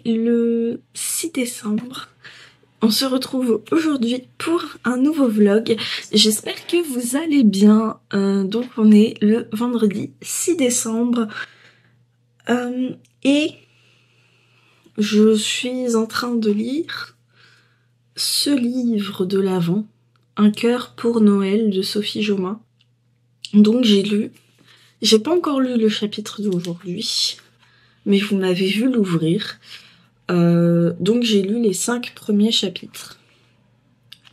le 6 décembre. On se retrouve aujourd'hui pour un nouveau vlog. J'espère que vous allez bien. Donc on est le vendredi 6 décembre. Et je suis en train de lire ce livre de l'Avent, Un cœur pour Noël de Sophie Jomain. Donc j'ai pas encore lu le chapitre d'aujourd'hui, mais vous m'avez vu l'ouvrir. Donc j'ai lu les 5 premiers chapitres.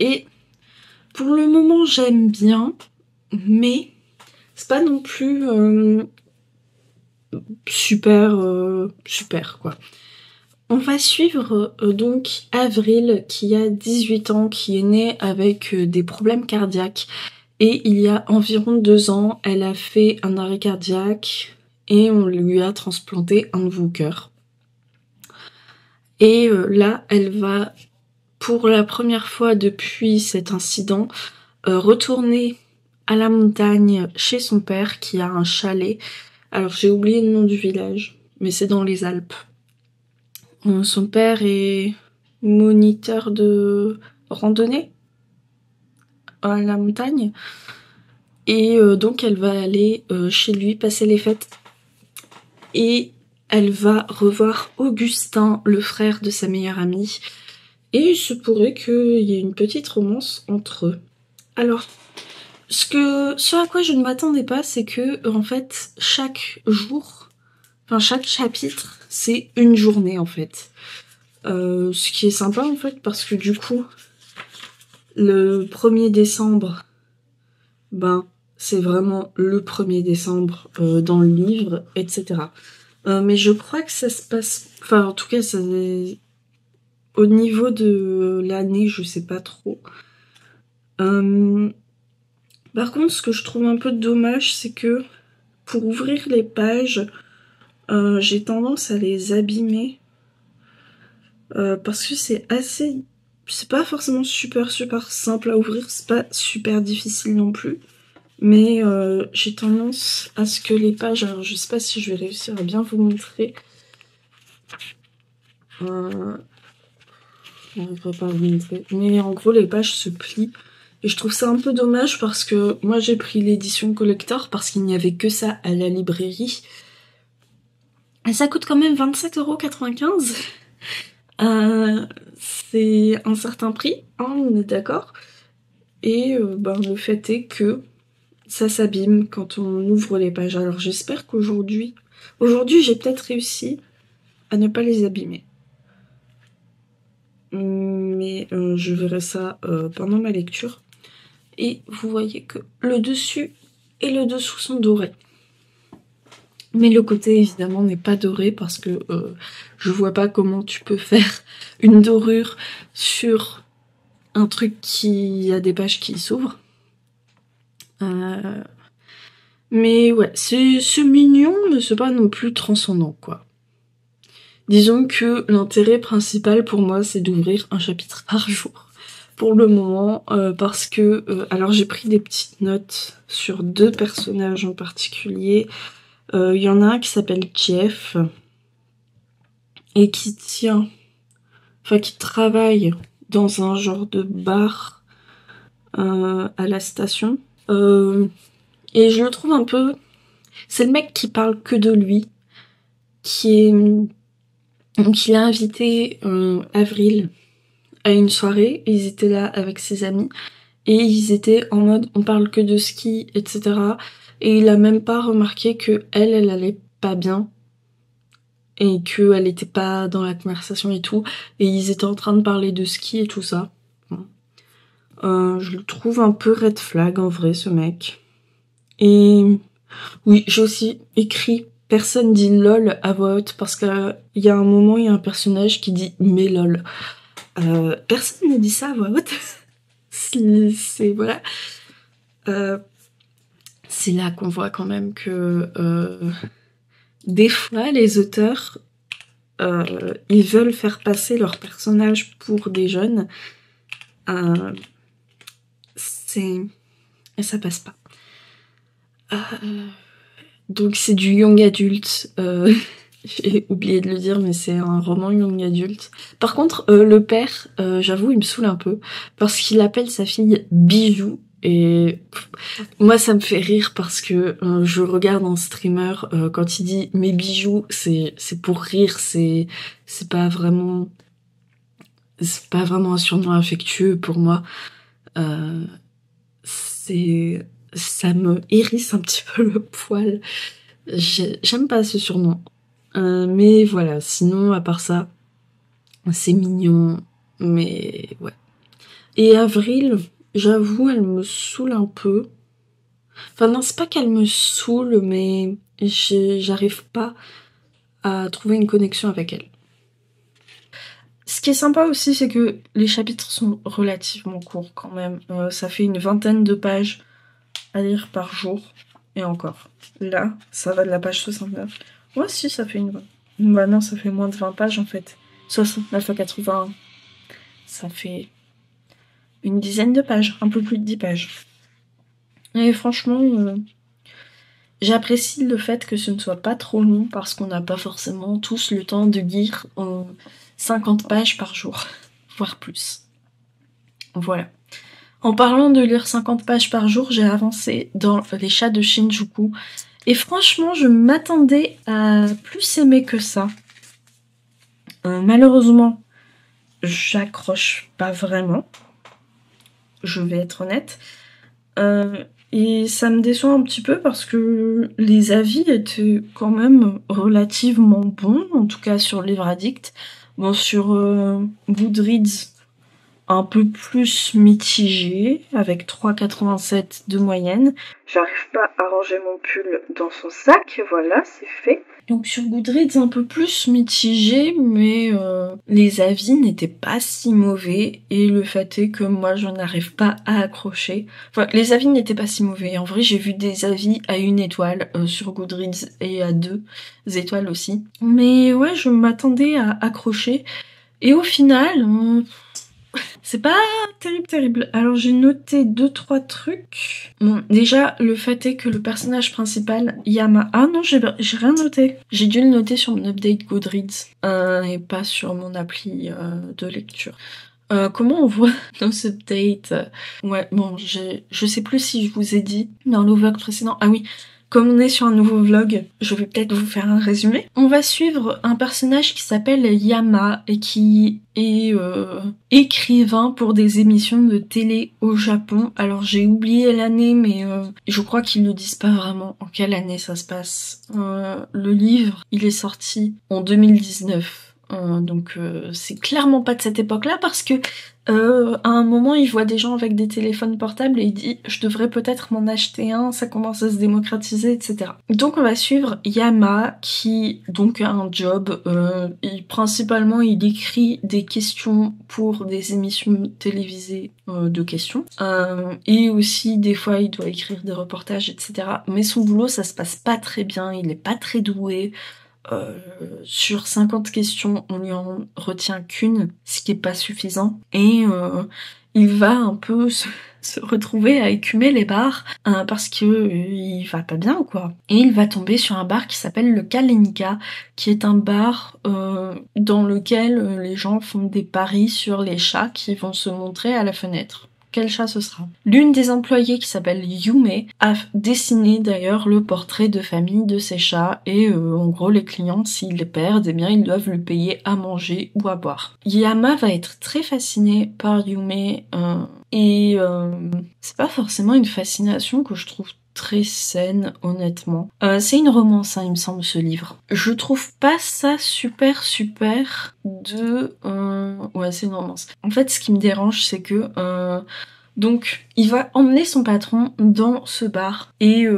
Et pour le moment j'aime bien, mais c'est pas non plus super quoi. On va suivre donc Avril qui a 18 ans, qui est née avec des problèmes cardiaques. Et il y a environ 2 ans, elle a fait un arrêt cardiaque et on lui a transplanté un nouveau cœur. Et là, elle va, pour la première fois depuis cet incident, retourner à la montagne chez son père qui a un chalet. Alors j'ai oublié le nom du village, mais c'est dans les Alpes. Son père est moniteur de randonnée à la montagne. Et donc elle va aller chez lui passer les fêtes. Et elle va revoir Augustin, le frère de sa meilleure amie. Et il se pourrait qu'il y ait une petite romance entre eux. Alors, ce à quoi je ne m'attendais pas, c'est que en fait, chaque chapitre, c'est une journée en fait. Ce qui est sympa en fait, parce que du coup, le 1er décembre, c'est vraiment le 1er décembre dans le livre, etc. Mais je crois que ça se passe... Enfin, en tout cas, au niveau de l'année, je sais pas trop. Par contre, ce que je trouve un peu dommage, c'est que pour ouvrir les pages, j'ai tendance à les abîmer. Parce que c'est assez... C'est pas forcément super simple à ouvrir, c'est pas super difficile non plus. Mais j'ai tendance à ce que les pages... Alors je sais pas si je vais réussir à bien vous montrer. Je n'arriverai pas à vous montrer. Mais en gros les pages se plient. Et je trouve ça un peu dommage parce que moi j'ai pris l'édition collector parce qu'il n'y avait que ça à la librairie. Et ça coûte quand même 27,95 €. C'est un certain prix, hein, on est d'accord. Et le fait est que ça s'abîme quand on ouvre les pages. Alors j'espère qu'aujourd'hui j'ai peut-être réussi à ne pas les abîmer. Mais je verrai ça pendant ma lecture. Et vous voyez que le dessus et le dessous sont dorés. Mais le côté évidemment n'est pas doré parce que je vois pas comment tu peux faire une dorure sur un truc qui a des pages qui s'ouvrent. Mais ouais, c'est mignon, mais c'est pas non plus transcendant, quoi. Disons que l'intérêt principal pour moi, c'est d'ouvrir un chapitre par jour. Pour le moment, parce que... alors j'ai pris des petites notes sur 2 personnages en particulier. Il y en a un qui s'appelle Jeff, et qui travaille dans un genre de bar à la station. Et je le trouve un peu... C'est le mec qui parle que de lui, Donc il a invité Avril à une soirée, ils étaient là avec ses amis, et ils étaient en mode on parle que de ski, etc. Et il a même pas remarqué que elle allait pas bien, et qu'elle était pas dans la conversation et tout, et ils étaient en train de parler de ski et tout ça. Je le trouve un peu red flag en vrai, ce mec. Et oui, j'ai aussi écrit personne dit lol à voix haute parce qu'il y a un moment, il y a un personnage qui dit mais lol. Personne ne dit ça à voix haute. C'est voilà. C'est là qu'on voit quand même que des fois les auteurs ils veulent faire passer leurs personnages pour des jeunes. Et ça passe pas. Donc c'est du young adulte. j'ai oublié de le dire, mais c'est un roman young adulte. Par contre, le père, j'avoue, il me saoule un peu, parce qu'il appelle sa fille Bijou, et moi ça me fait rire parce que je regarde un streamer, quand il dit mes bijoux, c'est pour rire, c'est pas vraiment un surnom affectueux pour moi. Ça me hérisse un petit peu le poil. J'aime pas ce surnom. Mais voilà, sinon, à part ça, c'est mignon, mais ouais. Et Avril, j'avoue, elle me saoule un peu. Enfin non, c'est pas qu'elle me saoule, mais j'arrive pas à trouver une connexion avec elle. Ce qui est sympa aussi, c'est que les chapitres sont relativement courts quand même. Ça fait une 20aine de pages à lire par jour. Et encore. Là, ça va de la page 69. Ouais, si, ça fait une 20. Bah non, ça fait moins de 20 pages en fait. 69 à 81. Ça fait une dizaine de pages. Un peu plus de 10 pages. Et franchement, j'apprécie le fait que ce ne soit pas trop long parce qu'on n'a pas forcément tous le temps de lire 50 pages par jour. Voire plus. Voilà. En parlant de lire 50 pages par jour, j'ai avancé dans Les Chats de Shinjuku. Et franchement, je m'attendais à plus aimer que ça. Malheureusement, j'accroche pas vraiment. Je vais être honnête. Et ça me déçoit un petit peu parce que les avis étaient quand même relativement bons, en tout cas sur Livre Addict. Bon, sur Goodreads, un peu plus mitigé, avec 3,87 de moyenne. J'arrive pas à ranger mon pull dans son sac, voilà, c'est fait. Donc sur Goodreads, un peu plus mitigé, mais les avis n'étaient pas si mauvais, et le fait est que moi je n'arrive pas à accrocher. Enfin, les avis n'étaient pas si mauvais, en vrai j'ai vu des avis à 1 étoile sur Goodreads, et à 2 étoiles aussi. Mais ouais, je m'attendais à accrocher, et au final... c'est pas terrible. Alors j'ai noté 2-3 trucs. Bon, déjà, le fait est que le personnage principal, Yama... Ah non, j'ai rien noté. J'ai dû le noter sur mon update Goodreads, et pas sur mon appli de lecture. Comment on voit nos updates? Ouais, bon, je sais plus si je vous ai dit dans le vlog précédent. Ah oui, comme on est sur un nouveau vlog, je vais peut-être vous faire un résumé. On va suivre un personnage qui s'appelle Yama et qui est écrivain pour des émissions de télé au Japon. Alors j'ai oublié l'année, mais je crois qu'ils ne disent pas vraiment en quelle année ça se passe. Le livre, il est sorti en 2019. Donc c'est clairement pas de cette époque-là parce que à un moment il voit des gens avec des téléphones portables et il dit je devrais peut-être m'en acheter un, ça commence à se démocratiser, etc. Donc on va suivre Yama qui donc a un job, principalement il écrit des questions pour des émissions télévisées de questions, et aussi des fois il doit écrire des reportages, etc. Mais son boulot ça se passe pas très bien, il est pas très doué. Sur 50 questions, on lui en retient qu'une, ce qui est pas suffisant. Et il va un peu se retrouver à écumer les bars parce que il va pas bien, quoi. Et il va tomber sur un bar qui s'appelle le Kalinka, qui est un bar dans lequel les gens font des paris sur les chats qui vont se montrer à la fenêtre. Quel chat ce sera? L'une des employées qui s'appelle Yume a dessiné d'ailleurs le portrait de famille de ces chats et en gros les clients s'ils les perdent, eh bien ils doivent lui payer à manger ou à boire. Yama va être très fasciné par Yume et c'est pas forcément une fascination que je trouve très saine, honnêtement. C'est une romance, il me semble, ce livre. Je trouve pas ça super de... Ouais, c'est une romance. En fait, ce qui me dérange, c'est que... Donc, il va emmener son patron dans ce bar et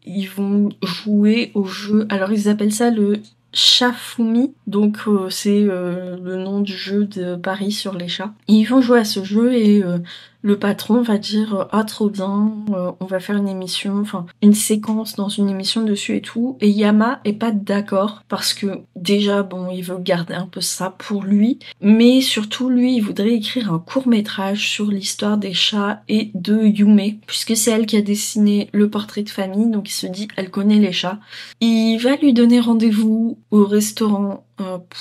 ils vont jouer au jeu. Alors, ils appellent ça le Shafumi, donc c'est le nom du jeu de Paris sur les chats. Et ils vont jouer à ce jeu et le patron va dire ah trop bien, on va faire une émission, enfin une séquence dans une émission dessus et tout, et Yama est pas d'accord parce que déjà bon il veut garder un peu ça pour lui, mais surtout lui il voudrait écrire un court-métrage sur l'histoire des chats et de Yume, puisque c'est elle qui a dessiné le portrait de famille, donc il se dit elle connaît les chats. Il va lui donner rendez-vous au restaurant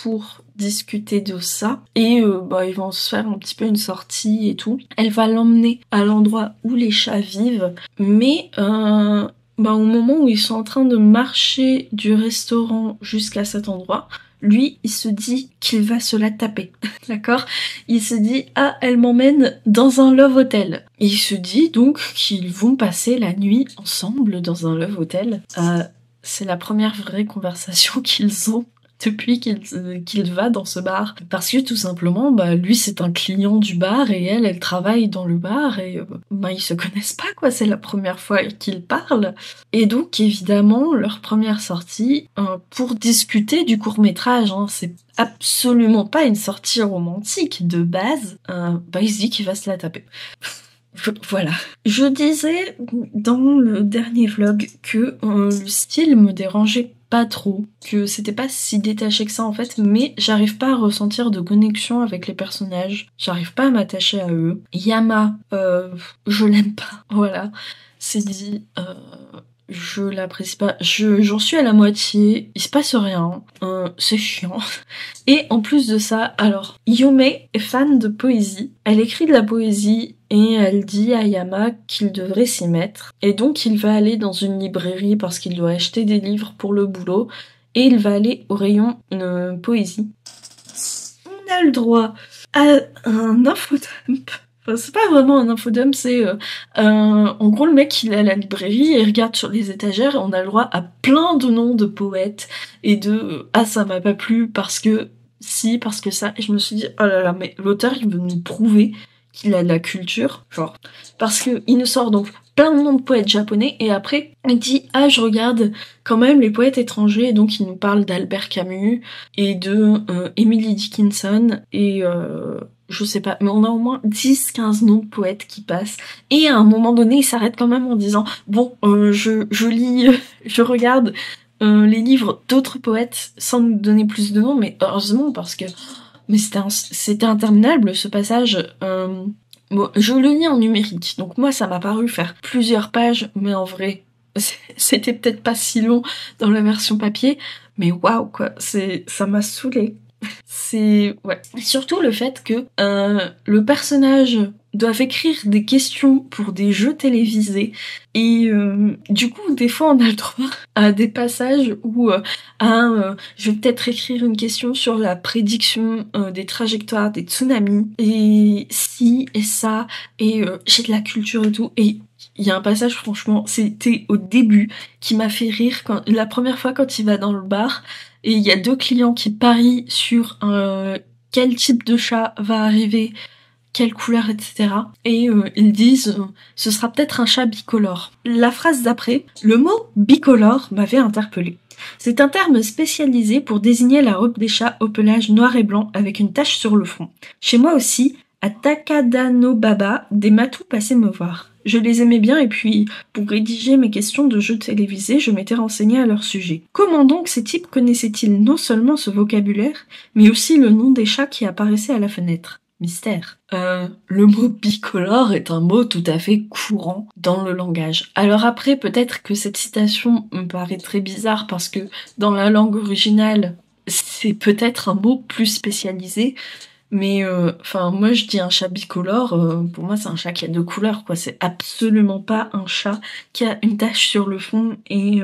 pour discuter de ça, et ils vont se faire un petit peu une sortie et tout. Elle va l'emmener à l'endroit où les chats vivent, mais au moment où ils sont en train de marcher du restaurant jusqu'à cet endroit, lui, il se dit qu'il va se la taper, d'accord? Il se dit, ah, elle m'emmène dans un love hotel. Et il se dit donc qu'ils vont passer la nuit ensemble dans un love hotel. C'est la première vraie conversation qu'ils ont depuis qu'il va dans ce bar. Parce que tout simplement, lui c'est un client du bar et elle travaille dans le bar et ils se connaissent pas quoi, c'est la première fois qu'ils parlent. Et donc évidemment, leur première sortie pour discuter du court-métrage, c'est absolument pas une sortie romantique de base, il se dit qu'il va se la taper. Voilà. Je disais dans le dernier vlog que le style me dérangeait pas trop, que c'était pas si détaché que ça en fait, mais j'arrive pas à ressentir de connexion avec les personnages, j'arrive pas à m'attacher à eux. Yama, je l'aime pas, voilà, c'est dit, je l'apprécie pas, j'en suis à la moitié, il se passe rien, c'est chiant. Et en plus de ça, alors, Yume est fan de poésie, elle écrit de la poésie et elle dit à Yama qu'il devrait s'y mettre. Et donc il va aller dans une librairie parce qu'il doit acheter des livres pour le boulot et il va aller au rayon poésie. On a le droit à un infodump. Enfin, c'est pas vraiment un infodump, c'est en gros le mec il est à la librairie et il regarde sur les étagères et on a le droit à plein de noms de poètes et de ah ça m'a pas plu parce que si, parce que ça, et je me suis dit oh là là, mais l'auteur il veut nous prouver qu'il a de la culture, genre, parce que il nous sort donc plein de noms de poètes japonais et après il dit ah je regarde quand même les poètes étrangers et donc il nous parle d'Albert Camus et de Emily Dickinson et je sais pas, mais on a au moins 10-15 noms de poètes qui passent. Et à un moment donné, il s'arrête quand même en disant bon, je lis, je regarde les livres d'autres poètes sans nous donner plus de noms, mais heureusement parce que mais c'était interminable ce passage. Bon, je le lis en numérique, donc moi ça m'a paru faire plusieurs pages, mais en vrai c'était peut-être pas si long dans la version papier, mais waouh quoi, ça m'a saoulée. C'est ouais. Surtout le fait que le personnage doit écrire des questions pour des jeux télévisés et du coup des fois on a le droit à des passages où je vais peut-être écrire une question sur la prédiction des trajectoires des tsunamis et si et ça et j'ai de la culture et tout et il y a un passage franchement c'était au début qui m'a fait rire la première fois quand il va dans le bar. Et il y a 2 clients qui parient sur quel type de chat va arriver, quelle couleur, etc. Et ils disent ce sera peut-être un chat bicolore. La phrase d'après, le mot bicolore m'avait interpellée. C'est un terme spécialisé pour désigner la robe des chats au pelage noir et blanc avec une tache sur le front. Chez moi aussi, à Takadanobaba, des matous passaient me voir. Je les aimais bien et puis, pour rédiger mes questions de jeux télévisés, je m'étais renseignée à leur sujet. Comment donc ces types connaissaient-ils non seulement ce vocabulaire, mais aussi le nom des chats qui apparaissaient à la fenêtre ? Mystère. Le mot bicolore est un mot tout à fait courant dans le langage. Alors après, peut-être que cette citation me paraît très bizarre parce que dans la langue originale, c'est peut-être un mot plus spécialisé, mais moi je dis un chat bicolore, pour moi c'est un chat qui a 2 couleurs quoi, c'est absolument pas un chat qui a une tache sur le fond et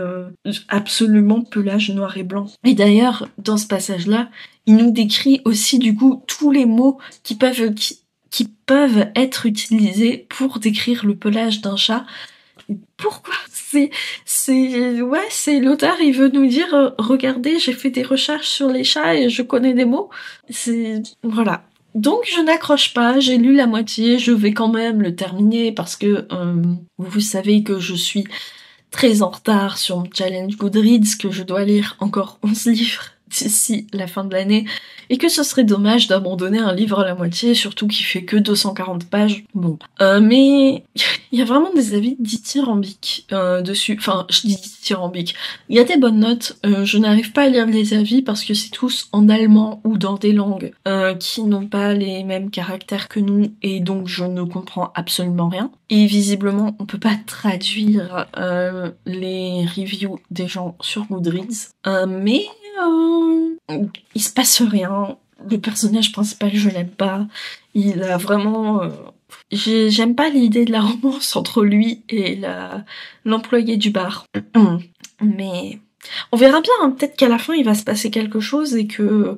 absolument pelage noir et blanc. Et d'ailleurs dans ce passage là, il nous décrit aussi du coup tous les mots qui peuvent être utilisés pour décrire le pelage d'un chat. Pourquoi c'est l'auteur, il veut nous dire regardez, j'ai fait des recherches sur les chats et je connais des mots. Voilà. Donc je n'accroche pas, j'ai lu la moitié, je vais quand même le terminer parce que vous savez que je suis très en retard sur mon challenge Goodreads, que je dois lire encore 11 livres d'ici la fin de l'année, et que ce serait dommage d'abandonner un livre à la moitié, surtout qu'il fait que 240 pages. Bon. Mais il y a vraiment des avis dithyrambiques dessus. Enfin, je dis dithyrambiques. Il y a des bonnes notes, je n'arrive pas à lire les avis parce que c'est tous en allemand ou dans des langues qui n'ont pas les mêmes caractères que nous, et donc je ne comprends absolument rien. Et visiblement, on peut pas traduire les reviews des gens sur Goodreads. Mais il se passe rien. Le personnage principal, je l'aime pas. Il a vraiment... J'aime pas l'idée de la romance entre lui et l'employé du bar. Mais on verra bien, hein. Peut-être qu'à la fin il va se passer quelque chose et que...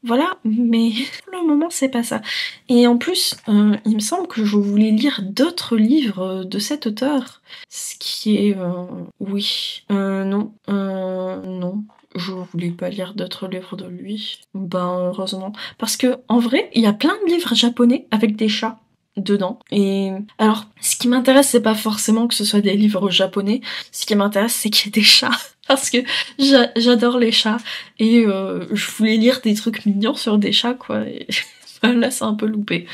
Voilà, mais pour le moment c'est pas ça. Et en plus, il me semble que je voulais lire d'autres livres de cet auteur. Ce qui est... oui. Non. Non. Je voulais pas lire d'autres livres de lui. Ben, heureusement. Parce que, en vrai, il y a plein de livres japonais avec des chats dedans. Et alors, ce qui m'intéresse, c'est pas forcément que ce soit des livres japonais. Ce qui m'intéresse, c'est qu'il y ait des chats. Parce que j'adore les chats. Et je voulais lire des trucs mignons sur des chats, quoi. Et là, c'est un peu loupé.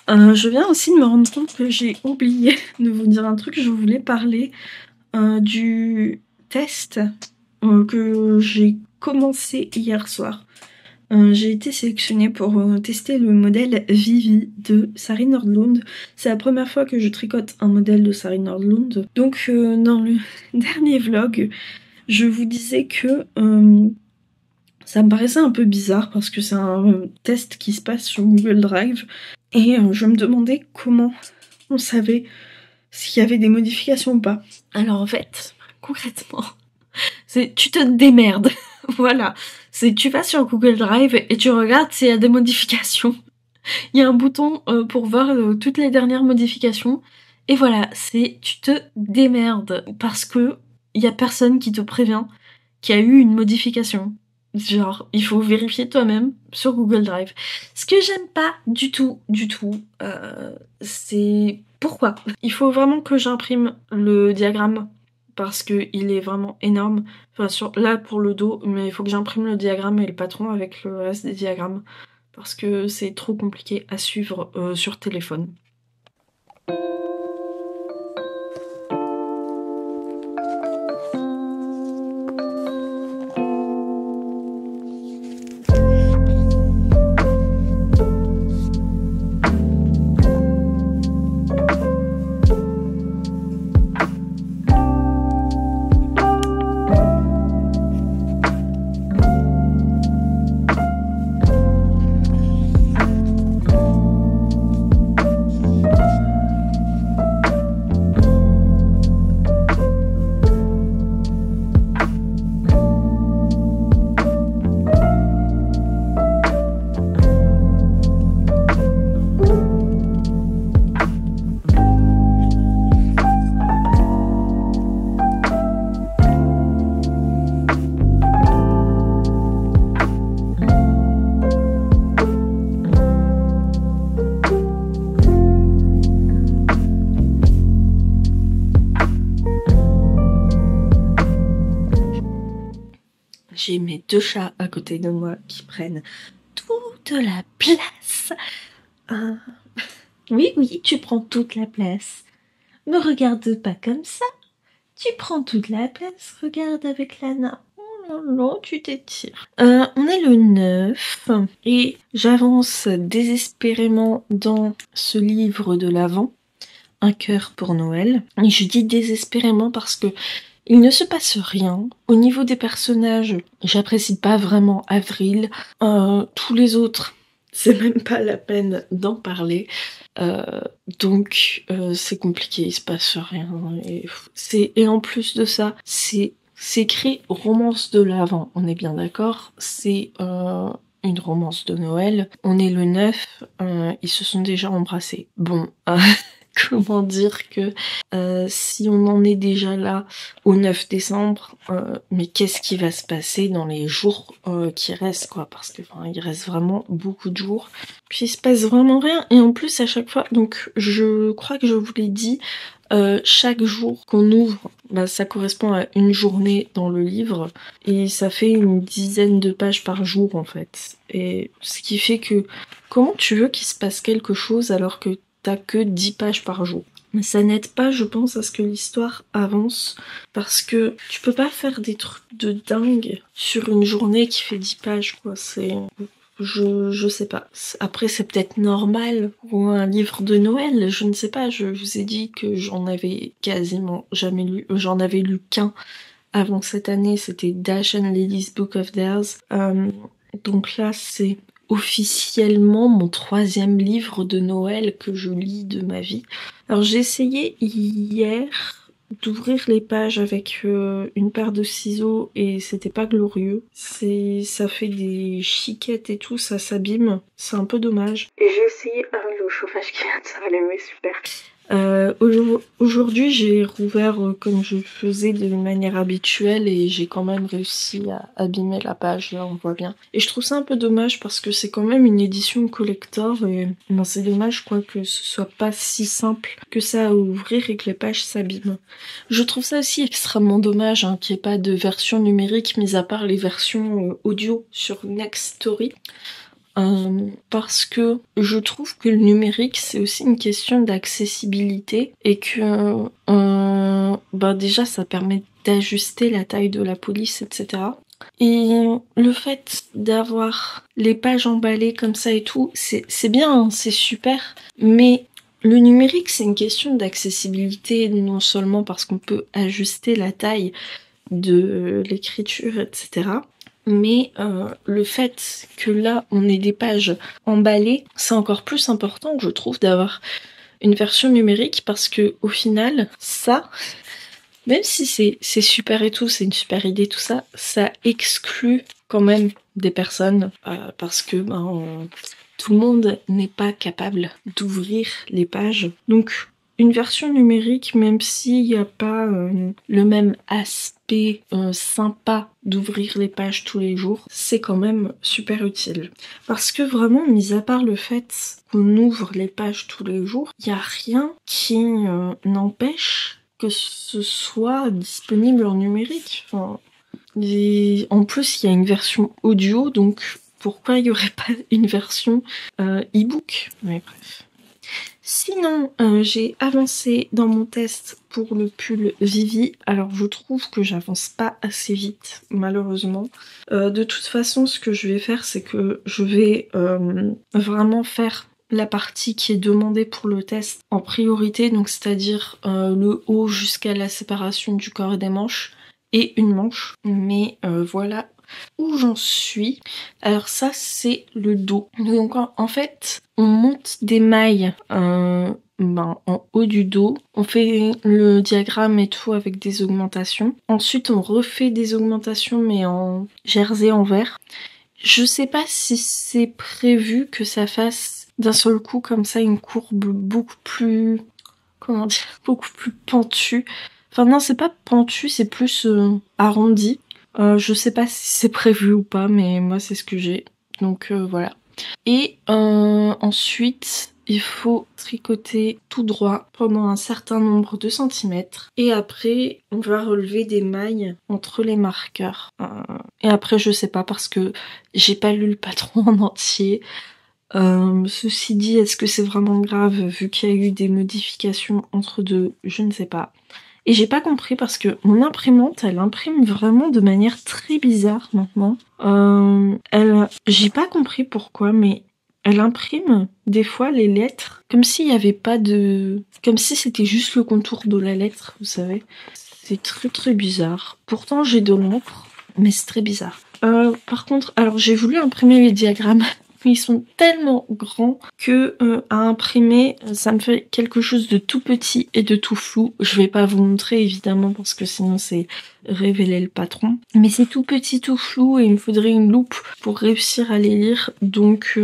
Je viens aussi de me rendre compte que j'ai oublié de vous dire un truc. Je voulais parler du test que j'ai commencé hier soir. J'ai été sélectionnée pour tester le modèle Vivi de Sari Nordlund. C'est la première fois que je tricote un modèle de Sari Nordlund. Donc dans le dernier vlog, je vous disais que ça me paraissait un peu bizarre parce que c'est un test qui se passe sur Google Drive. Et je me demandais comment on savait s'il y avait des modifications ou pas. Alors en fait, concrètement... c'est tu te démerdes. Voilà. C'est tu vas sur Google Drive et tu regardes s'il y a des modifications. Il y a un bouton pour voir toutes les dernières modifications. Et voilà, c'est tu te démerdes. Parce que il y a personne qui te prévient qu'il y a eu une modification. Genre, il faut vérifier toi-même sur Google Drive. Ce que j'aime pas du tout, c'est pourquoi. Il faut vraiment que j'imprime le diagramme parce que il est vraiment énorme. Enfin, là pour le dos, mais il faut que j'imprime le diagramme et le patron avec le reste des diagrammes parce que c'est trop compliqué à suivre sur téléphone. J'ai mes deux chats à côté de moi qui prennent toute la place. Oui, tu prends toute la place. Me regarde pas comme ça. Tu prends toute la place. Regarde avec Lana. Oh là là, tu t'étires. On est le 9 et j'avance désespérément dans ce livre de l'Avent, Un cœur pour Noël. Et je dis désespérément parce que il ne se passe rien. Au niveau des personnages, j'apprécie pas vraiment Avril. Tous les autres, c'est même pas la peine d'en parler. Donc c'est compliqué, il se passe rien. Et en plus de ça, c'est écrit romance de l'Avent, on est bien d'accord. C'est une romance de Noël. On est le 9, ils se sont déjà embrassés. Bon... comment dire que si on en est déjà là au 9 décembre, mais qu'est-ce qui va se passer dans les jours qui restent, quoi, parce que il reste vraiment beaucoup de jours. Puis il se passe vraiment rien, et en plus à chaque fois, donc je crois que je vous l'ai dit, chaque jour qu'on ouvre, ça correspond à une journée dans le livre, et ça fait une dizaine de pages par jour en fait. Et ce qui fait que, comment tu veux qu'il se passe quelque chose alors que t'as que 10 pages par jour? Mais ça n'aide pas, je pense, à ce que l'histoire avance, parce que tu peux pas faire des trucs de dingue sur une journée qui fait 10 pages, quoi. Je sais pas. Après, c'est peut-être normal pour un livre de Noël, je ne sais pas. Je vous ai dit que j'en avais quasiment jamais lu. J'en avais lu qu'un avant cette année, c'était Dash and Lily's Book of Theirs. Donc là, c'est officiellement mon 3e livre de Noël que je lis de ma vie. Alors j'ai essayé hier d'ouvrir les pages avec une paire de ciseaux et c'était pas glorieux. Ça fait des chiquettes et tout, ça s'abîme. C'est un peu dommage. Et j'ai essayé avec le chauffage qui vient de s'allumer, super. Aujourd'hui, j'ai rouvert comme je faisais de manière habituelle et j'ai quand même réussi à abîmer la page, là on voit bien. Et je trouve ça un peu dommage parce que c'est quand même une édition collector et c'est dommage quoi que ce soit pas si simple que ça à ouvrir et que les pages s'abîment. Je trouve ça aussi extrêmement dommage qu'il n'y ait pas de version numérique mis à part les versions audio sur Next Story. Parce que je trouve que le numérique c'est aussi une question d'accessibilité et que déjà ça permet d'ajuster la taille de la police, etc. Et le fait d'avoir les pages emballées comme ça et tout, c'est bien, c'est super, mais le numérique c'est une question d'accessibilité, non seulement parce qu'on peut ajuster la taille de l'écriture, etc. Mais le fait que là on ait des pages emballées, c'est encore plus important je trouve d'avoir une version numérique parce que au final ça, même si c'est super et tout, c'est une super idée tout ça, ça exclut quand même des personnes parce que tout le monde n'est pas capable d'ouvrir les pages. Donc une version numérique, même s'il n'y a pas le même aspect sympa d'ouvrir les pages tous les jours, c'est quand même super utile. Parce que vraiment, mis à part le fait qu'on ouvre les pages tous les jours, il n'y a rien qui n'empêche que ce soit disponible en numérique. En plus, il y a une version audio, donc pourquoi il n'y aurait pas une version e-book? Mais bref. Sinon, j'ai avancé dans mon test pour le pull Vivi. Alors, je trouve que j'avance pas assez vite, malheureusement. De toute façon, ce que je vais faire, c'est que je vais vraiment faire la partie qui est demandée pour le test en priorité, donc c'est-à-dire le haut jusqu'à la séparation du corps et des manches, et une manche. Mais voilà où j'en suis. Alors ça c'est le dos. Donc en fait on monte des mailles en haut du dos, on fait le diagramme et tout avec des augmentations. Ensuite on refait des augmentations mais en jersey en vert. Je sais pas si c'est prévu que ça fasse d'un seul coup comme ça une courbe beaucoup plus, beaucoup plus pentue. Enfin non c'est pas pentu, c'est plus arrondi. Je sais pas si c'est prévu ou pas, mais moi c'est ce que j'ai. Donc voilà. Et ensuite, il faut tricoter tout droit pendant un certain nombre de centimètres. Et après, on va relever des mailles entre les marqueurs. Et après, je sais pas parce que j'ai pas lu le patron en entier. Ceci dit, est-ce que c'est vraiment grave vu qu'il y a eu des modifications entre deux? Je ne sais pas. Et j'ai pas compris parce que mon imprimante, elle imprime vraiment de manière très bizarre maintenant. J'ai pas compris pourquoi, mais elle imprime des fois les lettres comme s'il y avait pas de... Comme si c'était juste le contour de la lettre, vous savez. C'est très très bizarre. Pourtant j'ai de l'encre, mais c'est très bizarre. Par contre, alors j'ai voulu imprimer les diagrammes. Ils sont tellement grands que à imprimer, ça me fait quelque chose de tout petit et de tout flou. Je vais pas vous montrer évidemment parce que sinon c'est révéler le patron. Mais c'est tout petit, tout flou et il me faudrait une loupe pour réussir à les lire. Donc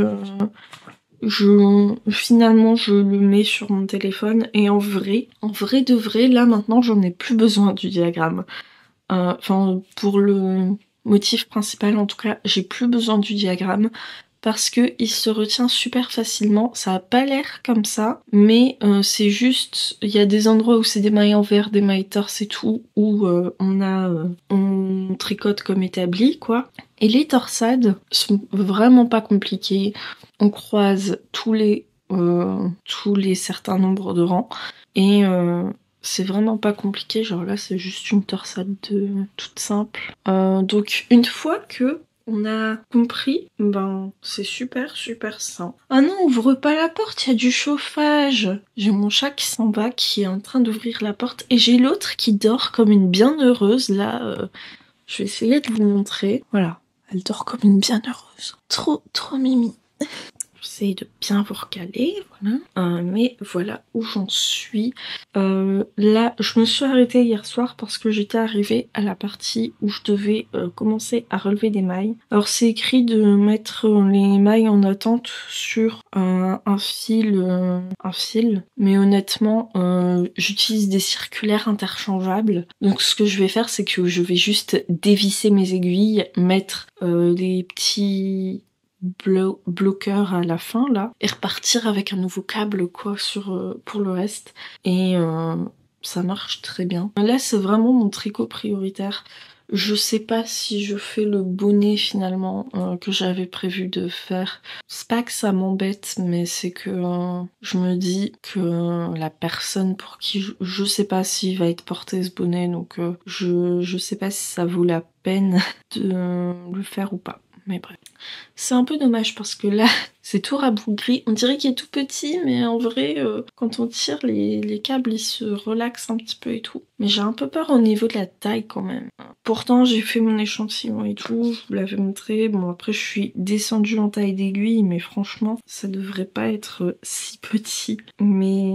finalement je le mets sur mon téléphone et en vrai de vrai, là maintenant j'en ai plus besoin du diagramme. Enfin pour le motif principal en tout cas, j'ai plus besoin du diagramme. parce que il se retient super facilement. Ça a pas l'air comme ça, mais c'est juste, il y a des endroits où c'est des mailles envers, des mailles torse et tout, où on tricote comme établi, quoi. Et les torsades sont vraiment pas compliquées. On croise tous les certains nombres de rangs et c'est vraiment pas compliqué. Genre là, c'est juste une torsade toute simple. Donc une fois que on a compris, ben c'est super simple. Ah non, ouvre pas la porte, il y a du chauffage. J'ai mon chat qui s'en va, qui est en train d'ouvrir la porte, et j'ai l'autre qui dort comme une bienheureuse là. Je vais essayer de vous montrer. Voilà, elle dort comme une bienheureuse. Trop mimi. J'essaye de bien vous recaler, voilà. Mais voilà où j'en suis. Là, je me suis arrêtée hier soir parce que j'étais arrivée à la partie où je devais commencer à relever des mailles. Alors c'est écrit de mettre les mailles en attente sur un fil, mais honnêtement, j'utilise des circulaires interchangeables. Donc ce que je vais faire, c'est que je vais juste dévisser mes aiguilles, mettre des petits bloqueur à la fin là et repartir avec un nouveau câble quoi pour le reste et ça marche très bien. Là c'est vraiment mon tricot prioritaire. Je sais pas si je fais le bonnet finalement que j'avais prévu de faire. C'est pas que ça m'embête, mais c'est que je me dis que la personne pour qui je sais pas s'il va être porté ce bonnet, donc je sais pas si ça vaut la peine de le faire ou pas. Mais bref. C'est un peu dommage parce que là, c'est tout rabougri. On dirait qu'il est tout petit, mais en vrai, quand on tire, les câbles, ils se relaxent un petit peu et tout. Mais j'ai un peu peur au niveau de la taille quand même. Pourtant, j'ai fait mon échantillon et tout, je vous l'avais montré. Bon, après, je suis descendue en taille d'aiguille, mais franchement, ça devrait pas être si petit. Mais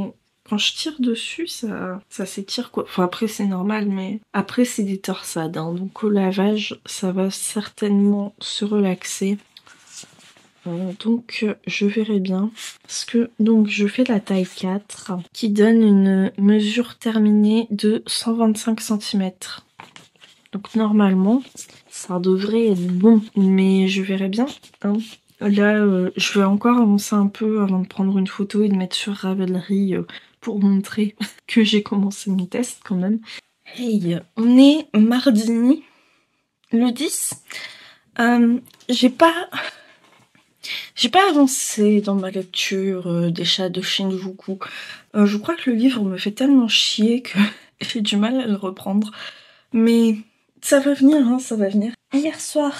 quand je tire dessus, ça s'étire quoi. Enfin après c'est normal, mais après c'est des torsades, hein, donc au lavage ça va certainement se relaxer. Donc je verrai bien. Parce que donc je fais la taille 4 qui donne une mesure terminée de 125 cm. Donc normalement ça devrait être bon, mais je verrai bien. Hein. Là je vais encore avancer un peu avant de prendre une photo et de mettre sur Ravelry pour montrer que j'ai commencé mon test quand même. Hey, on est mardi, le 10. J'ai pas avancé dans ma lecture des chats de Shinjuku. Je crois que le livre me fait tellement chier que j'ai du mal à le reprendre. Mais ça va venir, hein, ça va venir. Hier soir,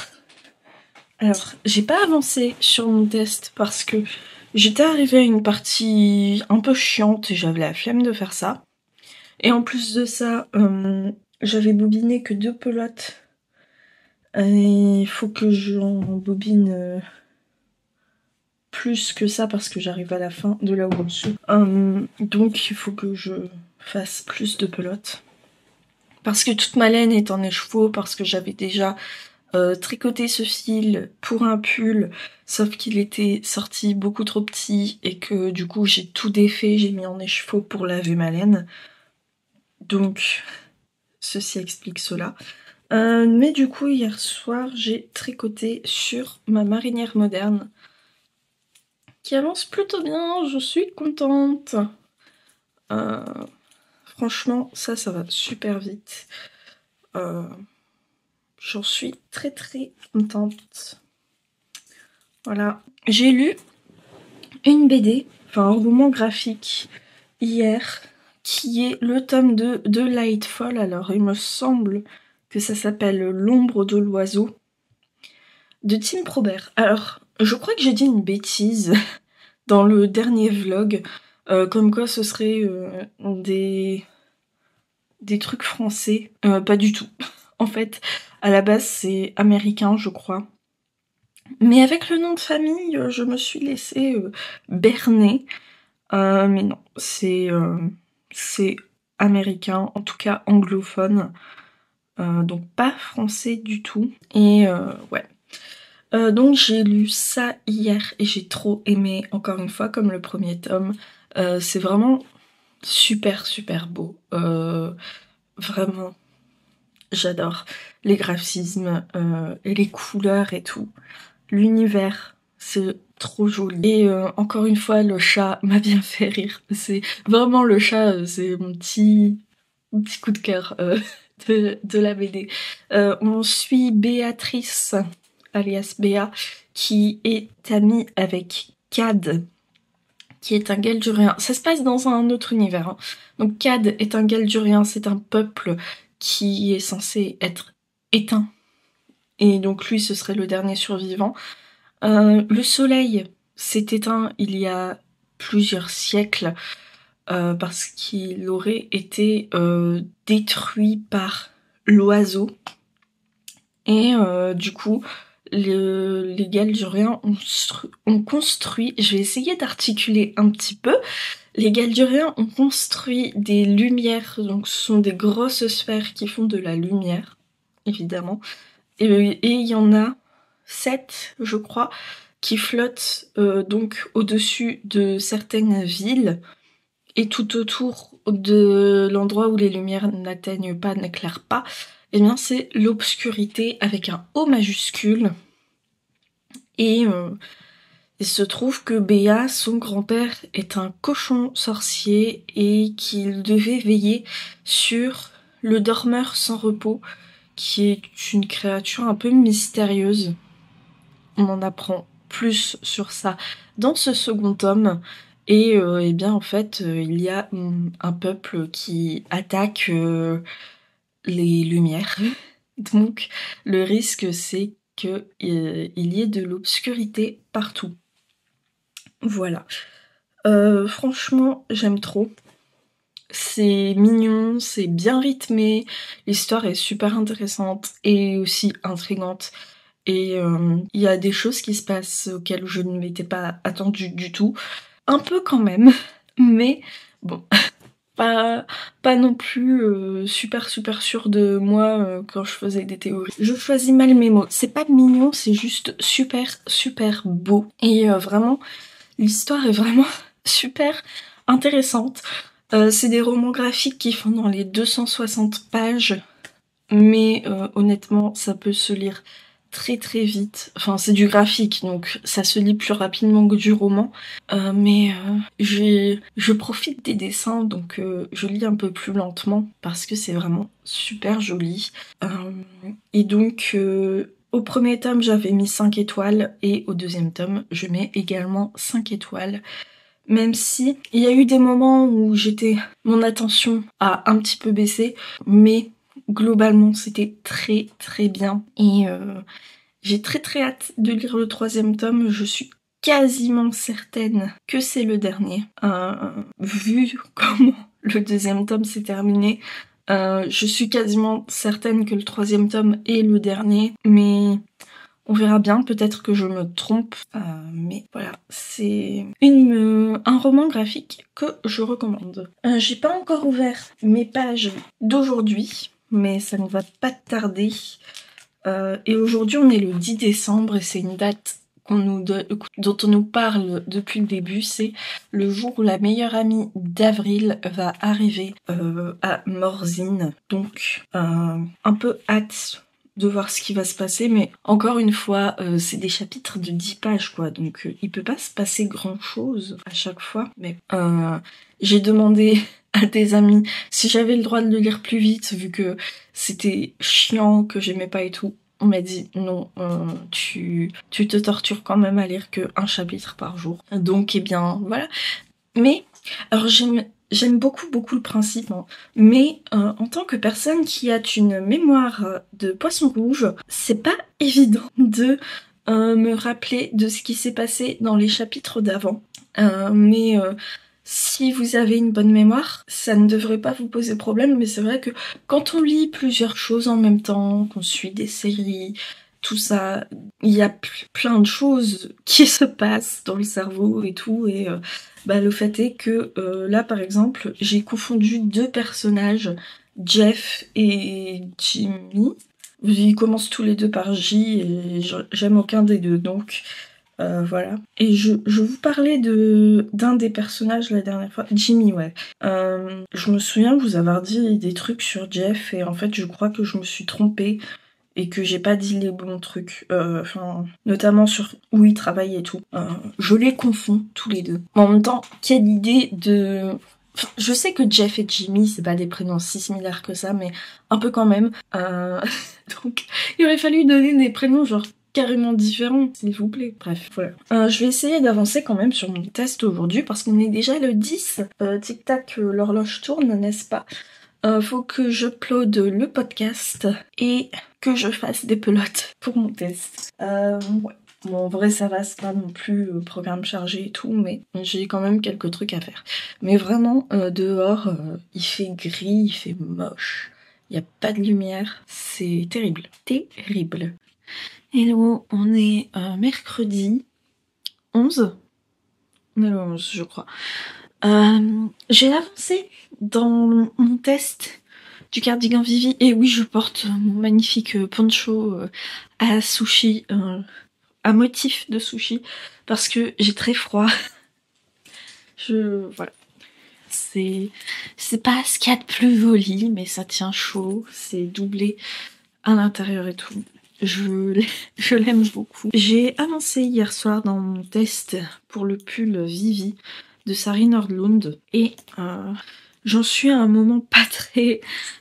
alors j'ai pas avancé sur mon test parce que j'étais arrivée à une partie un peu chiante et j'avais la flemme de faire ça. Et en plus de ça, j'avais bobiné que 2 pelotes. Il faut que j'en bobine plus que ça parce que j'arrive à la fin de là où j'en suis. Donc il faut que je fasse plus de pelotes. Parce que toute ma laine est en écheveau, parce que j'avais déjà tricoté ce fil pour un pull, sauf qu'il était sorti beaucoup trop petit et que du coup j'ai tout défait, j'ai mis en écheveau pour laver ma laine. Donc ceci explique cela. Mais du coup hier soir j'ai tricoté sur ma marinière moderne qui avance plutôt bien, je suis contente. Franchement ça va super vite. J'en suis très contente. Voilà, j'ai lu une BD, enfin un roman graphique hier qui est le tome 2 de Lightfall. Alors il me semble que ça s'appelle L'ombre de l'oiseau de Tim Probert. Alors je crois que j'ai dit une bêtise dans le dernier vlog, comme quoi ce serait des trucs français. Pas du tout. En fait, à la base c'est américain je crois. Mais avec le nom de famille, je me suis laissée berner. Mais non, c'est américain, en tout cas anglophone. Donc pas français du tout. Et ouais. Donc j'ai lu ça hier et j'ai trop aimé, encore une fois, comme le premier tome. C'est vraiment super beau. Vraiment, j'adore les graphismes et les couleurs et tout. L'univers, c'est trop joli. Et encore une fois, le chat m'a bien fait rire. C'est vraiment le chat, c'est mon petit coup de cœur de la BD. On suit Béatrice, alias Béa, qui est amie avec Cad, qui est un Galdurien. Ça se passe dans un autre univers, hein. Donc Cad est un Galdurien, c'est un peuple qui est censé être éteint. Et donc lui, ce serait le dernier survivant. Le soleil s'est éteint il y a plusieurs siècles parce qu'il aurait été détruit par l'oiseau. Et du coup, les Galduriens ont construit, je vais essayer d'articuler un petit peu, les Galduriens ont construit des lumières, donc ce sont des grosses sphères qui font de la lumière, évidemment. Et il y en a 7, je crois, qui flottent donc au-dessus de certaines villes et tout autour de l'endroit où les lumières n'atteignent pas, n'éclairent pas. Eh bien, c'est l'obscurité avec un O majuscule. Et il se trouve que Béa, son grand-père, est un cochon sorcier et qu'il devait veiller sur le dormeur sans repos, qui est une créature un peu mystérieuse. On en apprend plus sur ça dans ce second tome. Et eh bien en fait, il y a un peuple qui attaque les lumières. Donc le risque, c'est qu'il y ait de l'obscurité partout. Voilà. Franchement, j'aime trop. C'est mignon, c'est bien rythmé, l'histoire est super intéressante et aussi intrigante. Et il y a des choses qui se passent auxquelles je ne m'étais pas attendue du tout. Un peu quand même, mais bon, pas non plus super sûre de moi quand je faisais des théories. Je choisis mal mes mots. C'est pas mignon, c'est juste super beau. Et vraiment, l'histoire est vraiment super intéressante. C'est des romans graphiques qui font dans les 260 pages, mais honnêtement, ça peut se lire très vite. Enfin, c'est du graphique, donc ça se lit plus rapidement que du roman. Mais je profite des dessins, donc je lis un peu plus lentement parce que c'est vraiment super joli. Et donc, au premier tome, j'avais mis 5 étoiles et au deuxième tome, je mets également 5 étoiles. Même si il y a eu des moments où mon attention a un petit peu baissé, mais globalement c'était très bien. Et j'ai très hâte de lire le troisième tome. Je suis quasiment certaine que c'est le dernier. Vu comment le deuxième tome s'est terminé, je suis quasiment certaine que le troisième tome est le dernier, mais on verra bien, peut-être que je me trompe, mais voilà, c'est un roman graphique que je recommande. J'ai pas encore ouvert mes pages d'aujourd'hui, mais ça ne va pas tarder. Et aujourd'hui, on est le 10 décembre et c'est une date dont on nous parle depuis le début. C'est le jour où la meilleure amie d'Avril va arriver à Morzine. Donc, un peu hâte de voir ce qui va se passer, mais encore une fois, c'est des chapitres de 10 pages, quoi, donc il peut pas se passer grand-chose à chaque fois, mais j'ai demandé à des amis si j'avais le droit de le lire plus vite, vu que c'était chiant, que j'aimais pas et tout. On m'a dit non, tu te tortures quand même à lire que un chapitre par jour. Donc, eh bien, voilà. Mais, alors j'aime beaucoup le principe, hein. Mais en tant que personne qui a une mémoire de poisson rouge, c'est pas évident de me rappeler de ce qui s'est passé dans les chapitres d'avant. Mais si vous avez une bonne mémoire, ça ne devrait pas vous poser problème, mais c'est vrai que quand on lit plusieurs choses en même temps, qu'on suit des séries, tout ça, il y a plein de choses qui se passent dans le cerveau et tout, et le fait est que là par exemple, j'ai confondu deux personnages, Jeff et Jimmy. Ils commencent tous les deux par J et j'aime aucun des deux, donc voilà. Et je vous parlais d'un des personnages la dernière fois, Jimmy, ouais. Je me souviens vous avoir dit des trucs sur Jeff et en fait je crois que je me suis trompée et que j'ai pas dit les bons trucs, notamment sur où ils travaillent et tout. Je les confonds tous les deux. En même temps, quelle idée de... Je sais que Jeff et Jimmy, c'est pas des prénoms si similaires que ça, mais un peu quand même. Donc, il aurait fallu donner des prénoms genre carrément différents, s'il vous plaît. Bref, voilà. Je vais essayer d'avancer quand même sur mon test aujourd'hui, parce qu'on est déjà le 10. Tic-tac, l'horloge tourne, n'est-ce pas? Faut que j'uploade le podcast et que je fasse des pelotes pour mon test. Ouais. Bon, en vrai, ça va, c'est pas non plus programme chargé et tout, mais j'ai quand même quelques trucs à faire. Mais vraiment, dehors, il fait gris, il fait moche. Il n'y a pas de lumière. C'est terrible. Terrible. Hello, on est mercredi 11. On est le 11, je crois. J'ai avancé dans mon test du cardigan Vivi. Et oui, je porte mon magnifique poncho à sushi, à motif de sushi, parce que j'ai très froid. Voilà. C'est pas ce qu'il y a de plus joli, mais ça tient chaud. C'est doublé à l'intérieur et tout. Je l'aime beaucoup. J'ai avancé hier soir dans mon test pour le pull Vivi de Sari Nordlund et j'en suis à un moment pas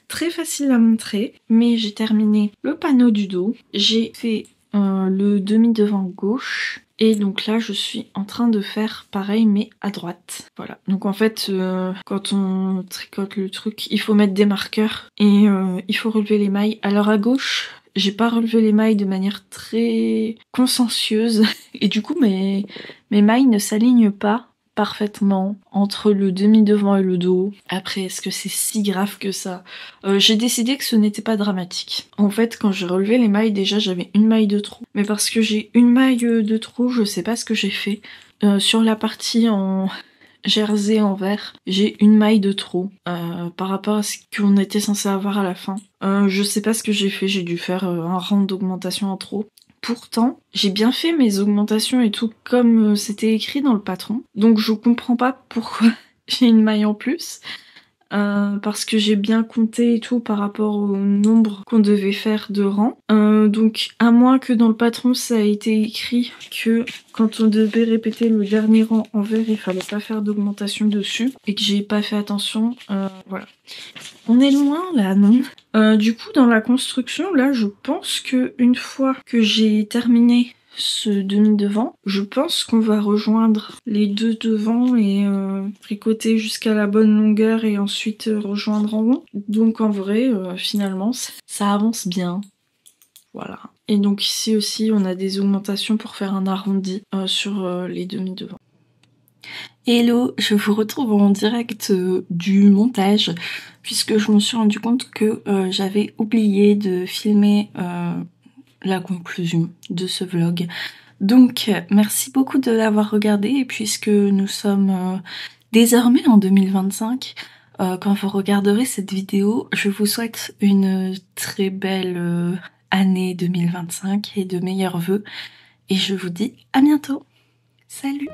très facile à montrer, mais j'ai terminé le panneau du dos, j'ai fait le demi-devant gauche et donc là je suis en train de faire pareil mais à droite. Voilà, donc en fait quand on tricote le truc il faut mettre des marqueurs et il faut relever les mailles. Alors à gauche j'ai pas relevé les mailles de manière très consciencieuse et du coup mes mailles ne s'alignent pas parfaitement entre le demi-devant et le dos. Après, est-ce que c'est si grave que ça? J'ai décidé que ce n'était pas dramatique. En fait, quand j'ai relevé les mailles, déjà j'avais une maille de trop. Mais parce que j'ai une maille de trop, je sais pas ce que j'ai fait. Sur la partie en jersey en vert, j'ai une maille de trop par rapport à ce qu'on était censé avoir à la fin. Je sais pas ce que j'ai fait, j'ai dû faire un rang d'augmentation en trop. Pourtant, j'ai bien fait mes augmentations et tout comme c'était écrit dans le patron. Donc je comprends pas pourquoi j'ai une maille en plus. Parce que j'ai bien compté et tout par rapport au nombre qu'on devait faire de rangs. Donc à moins que dans le patron ça a été écrit que quand on devait répéter le dernier rang en vert il fallait pas faire d'augmentation dessus et que j'ai pas fait attention. Voilà. On est loin là, non? Du coup dans la construction là je pense que une fois que j'ai terminé ce demi-devant, je pense qu'on va rejoindre les deux devants et tricoter jusqu'à la bonne longueur et ensuite rejoindre en haut. Donc en vrai, finalement, ça avance bien. Voilà. Et donc ici aussi, on a des augmentations pour faire un arrondi sur les demi-devants. Hello, je vous retrouve en direct du montage puisque je me suis rendu compte que j'avais oublié de filmer la conclusion de ce vlog. Donc merci beaucoup de l'avoir regardé et puisque nous sommes désormais en 2025, quand vous regarderez cette vidéo, je vous souhaite une très belle année 2025 et de meilleurs vœux et je vous dis à bientôt. Salut!